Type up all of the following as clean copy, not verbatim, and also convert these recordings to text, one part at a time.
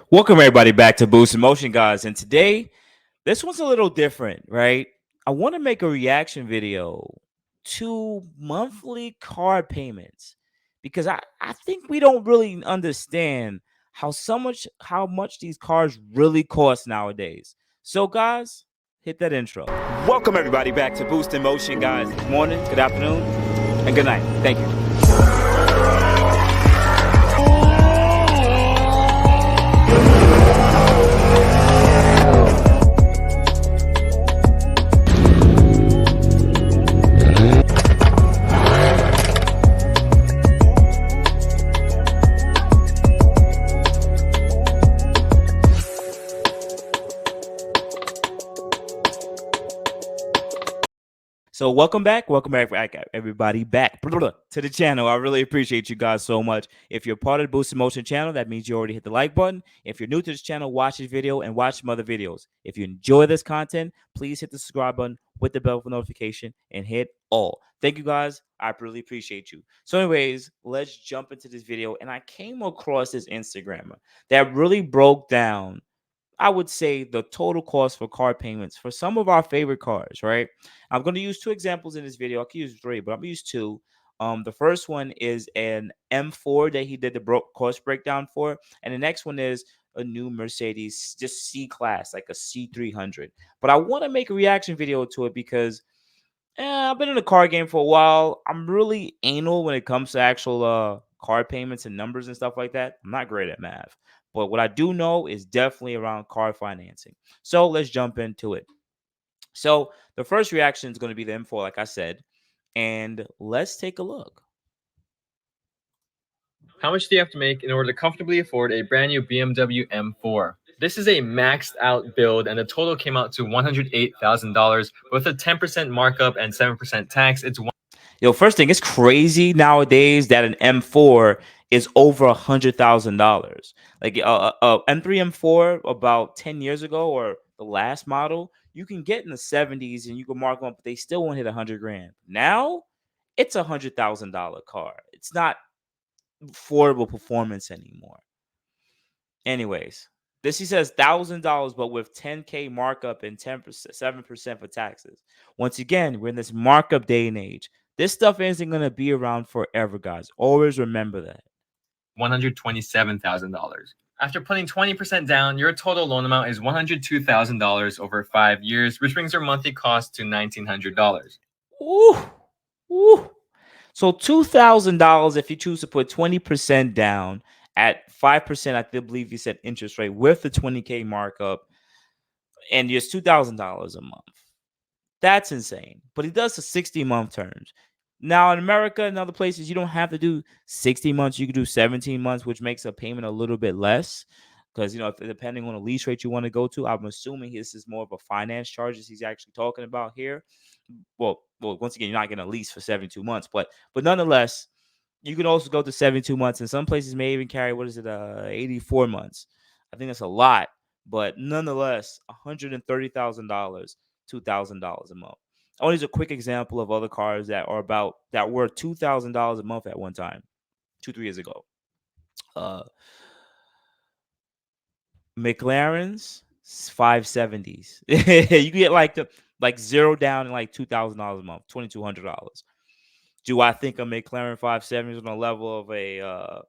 Welcome everybody back to Boost in Motion, guys. And today, this one's a little different, right? I want to make a reaction video to monthly car payments because I think we don't really understand how much these cars really cost nowadays. So, guys, hit that intro. Welcome everybody back to Boost in Motion, guys. Good morning, good afternoon, and good night. Thank you. So welcome back, everybody back to the channel. I really appreciate you guys so much. If you're part of the Boost in Motion channel, that means you already hit the like button. If you're new to this channel, watch this video and watch some other videos. If you enjoy this content, please hit the subscribe button with the bell for notification and hit all. Thank you guys. I really appreciate you. So anyways, let's jump into this video. And I came across this Instagrammer that really broke down, I would say, the total cost for car payments for some of our favorite cars, right? I'm going to use two examples in this video. I could use three, but I'm going to use two. The first one is an M4 that he did the cost breakdown for, and the next one is a new Mercedes, just C-Class, like a C300. But I want to make a reaction video to it because I've been in the car game for a while. I'm really anal when it comes to actual car payments and numbers and stuff like that. I'm not great at math. But what I do know is definitely around car financing. So let's jump into it. So the first reaction is going to be the M4, like I said. And let's take a look. How much do you have to make in order to comfortably afford a brand new BMW M4? This is a maxed out build, and the total came out to $108,000 with a 10% markup and 7% tax. Yo, first thing, it's crazy nowadays that an M4 is over $100,000. Like M3 M4 about 10 years ago, or the last model, you can get in the 70s and you can mark them up, but they still won't hit 100 grand. Now it's $100,000 car. It's not affordable performance anymore. Anyways, this he says $1,000, but with 10K markup and 10%, 7% for taxes. Once again, we're in this markup day and age. This stuff isn't gonna be around forever, guys. Always remember that. $127,000. After putting 20% down, your total loan amount is $102,000 over 5 years, which brings your monthly cost to $1,900. Ooh, ooh. So $2,000 if you choose to put 20% down at 5%. I believe you said interest rate with the 20K markup, and just $2,000 a month. That's insane. But he does the 60-month terms. Now in America and other places, you don't have to do 60 months. You can do 17 months, which makes a payment a little bit less. Because, depending on the lease rate you want to go to, I'm assuming this is more of a finance charges he's actually talking about here. Well, once again, you're not getting a lease for 72 months, but nonetheless, you can also go to 72 months, and some places may even carry 84 months. I think that's a lot, but nonetheless, $130,000, $2,000 a month. I want to use a quick example of other cars that were $2,000 a month at one time, 2-3 years ago. McLaren's 570s. You get like zero down and like $2,000 a month, $2,200. Do I think a McLaren 570 is on the level of a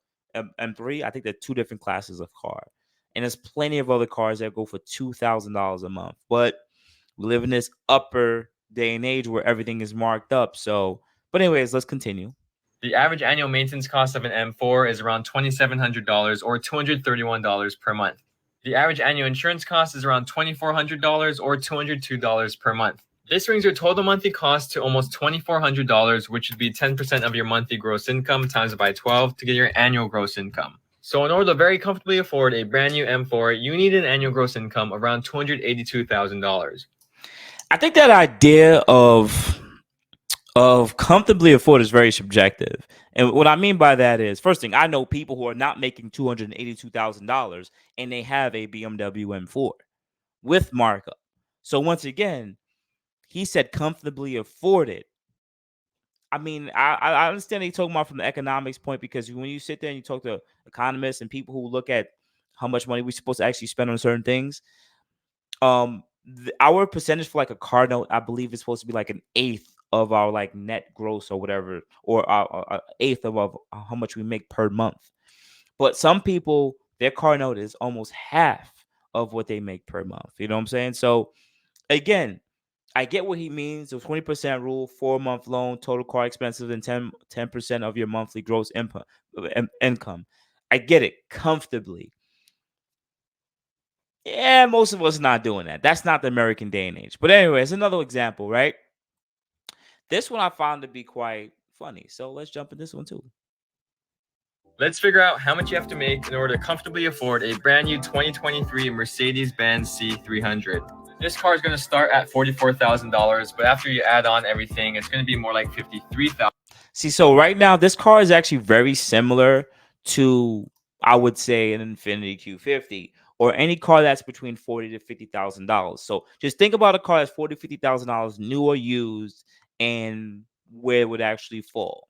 M3? I think they're two different classes of car. And there's plenty of other cars that go for $2,000 a month. But we live in this upper day and age where everything is marked up. So, but anyways, let's continue. The average annual maintenance cost of an M4 is around $2,700 or $231 per month. The average annual insurance cost is around $2,400 or $202 per month. This brings your total monthly cost to almost $2,400, which would be 10% of your monthly gross income times by 12 to get your annual gross income. So in order to very comfortably afford a brand new M4, you need an annual gross income around $282,000. I think that idea of comfortably afford is very subjective. And what I mean by that is, first thing, I know people who are not making $282,000 and they have a BMW M4 with markup. So once again, he said comfortably afford it. I mean, I understand they talking about from the economics point, because when you sit there and you talk to economists and people who look at how much money we're supposed to actually spend on certain things. Our percentage for like a car note, I believe, is supposed to be like an eighth of our like net gross or whatever, or our eighth of how much we make per month. But some people, their car note is almost half of what they make per month. You know what I'm saying? So again, I get what he means. The 20% rule, 4-month loan, total car expenses, and 10% of your monthly gross income. I get it comfortably. Yeah, most of us not doing that. That's not the American day and age. But anyway, it's another example, right? This one I found to be quite funny. So let's jump in this one too. Let's figure out how much you have to make in order to comfortably afford a brand new 2023 Mercedes-Benz C300. This car is going to start at $44,000, but after you add on everything, it's going to be more like $53,000. See, so right now, this car is actually very similar to, I would say, an Infiniti Q50 or any car that's between $40,000 to $50,000. So just think about a car that's $40,000 to $50,000, new or used, and where it would actually fall.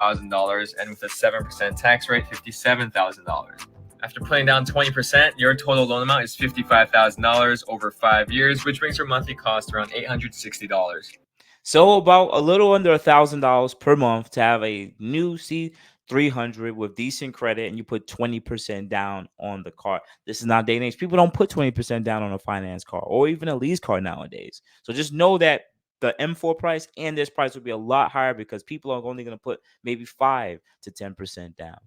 $1,000, and with a 7% tax rate, $57,000. After putting down 20%, your total loan amount is $55,000 over 5 years, which brings your monthly cost around $860. So about a little under $1,000 per month to have a new C300 with decent credit, and you put 20% down on the car. This is not day and age. People don't put 20% down on a finance car or even a lease car nowadays. So just know that the M4 price and this price will be a lot higher because people are only going to put maybe 5 to 10% down.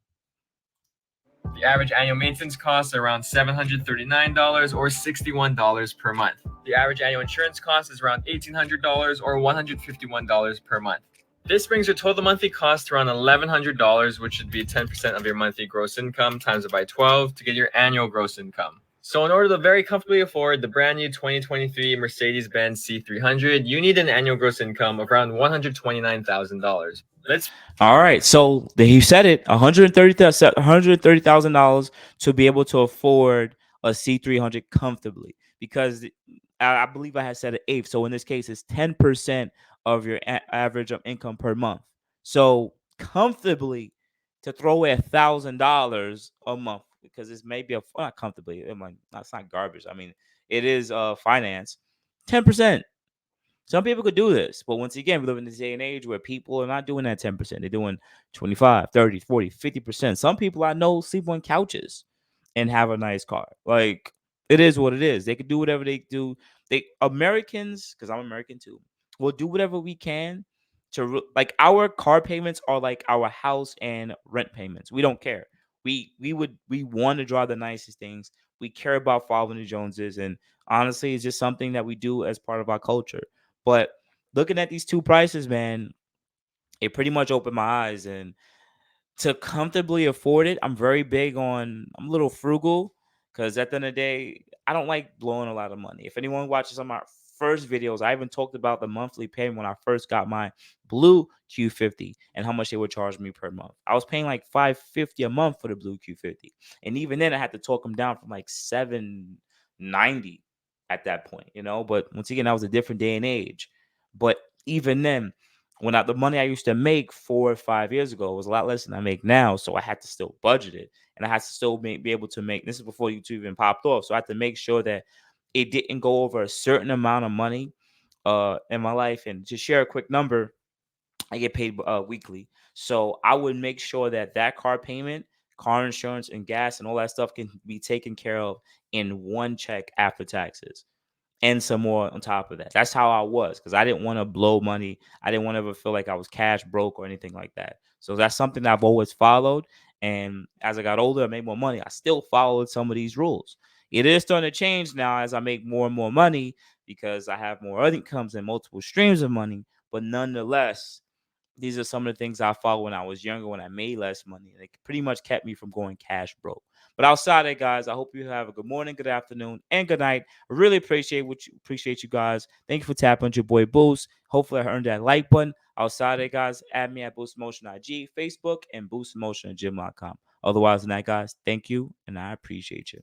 The average annual maintenance costs are around $739 or $61 per month. The average annual insurance cost is around $1,800 or $151 per month. This brings your total monthly cost to around $1,100, which should be 10% of your monthly gross income times it by 12 to get your annual gross income. So in order to very comfortably afford the brand new 2023 Mercedes-Benz C300, you need an annual gross income of around $129,000. All right, so he said it, $130,000 to be able to afford a C300 comfortably, because I believe I had said an eighth. So in this case, it's 10% of your average of income per month. So comfortably to throw away $1,000 a month, because it's maybe not comfortably. It's not garbage. I mean, it is finance. 10%. Some people could do this, but once again, we live in this day and age where people are not doing that 10%. They're doing 25, 30, 40, 50%. Some people I know sleep on couches and have a nice car. Like, it is what it is. They could do whatever they do. Americans, because I'm American too, will do whatever we can to like, our car payments are like our house and rent payments. We don't care. We want to drive the nicest things. We care about following the Joneses, and honestly, it's just something that we do as part of our culture. But looking at these two prices, man, it pretty much opened my eyes. And to comfortably afford it, I'm a little frugal, because at the end of the day, I don't like blowing a lot of money. If anyone watches some of my first videos, I even talked about the monthly payment when I first got my blue Q50 and how much they would charge me per month. I was paying like $550 a month for the blue Q50. And even then I had to talk them down from like $790 at that point, But once again, that was a different day and age. But even then, the money I used to make 4 or 5 years ago was a lot less than I make now, so I had to still budget it, and I had to still be able to make. This is before YouTube even popped off, so I had to make sure that it didn't go over a certain amount of money in my life. And to share a quick number, I get paid weekly, so I would make sure that car payment, car insurance, and gas and all that stuff can be taken care of in one check after taxes and some more on top of that. That's how I was, because I didn't want to blow money. I didn't want to ever feel like I was cash broke or anything like that. So that's something that I've always followed. And as I got older, I made more money. I still followed some of these rules. It is starting to change now as I make more and more money, because I have more other incomes and multiple streams of money. But nonetheless, these are some of the things I followed when I was younger, when I made less money. It pretty much kept me from going cash broke. But outside of that, guys, I hope you have a good morning, good afternoon, and good night. I really appreciate you guys. Thank you for tapping on your boy Boost. Hopefully, I earned that like button. Outside of that, guys, add me at Boost Motion IG, Facebook, and Boost Motion at gym.com. Otherwise than that, guys, thank you, and I appreciate you.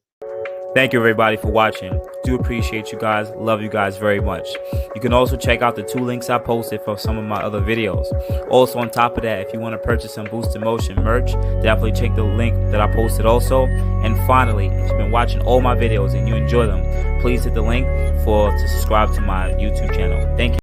Thank you, everybody, for watching. Do appreciate you guys. Love you guys very much. You can also check out the 2 links I posted for some of my other videos. Also, on top of that, if you want to purchase some Boost in Motion merch, definitely check the link that I posted also. And finally, if you've been watching all my videos and you enjoy them, please hit the link to subscribe to my YouTube channel. Thank you.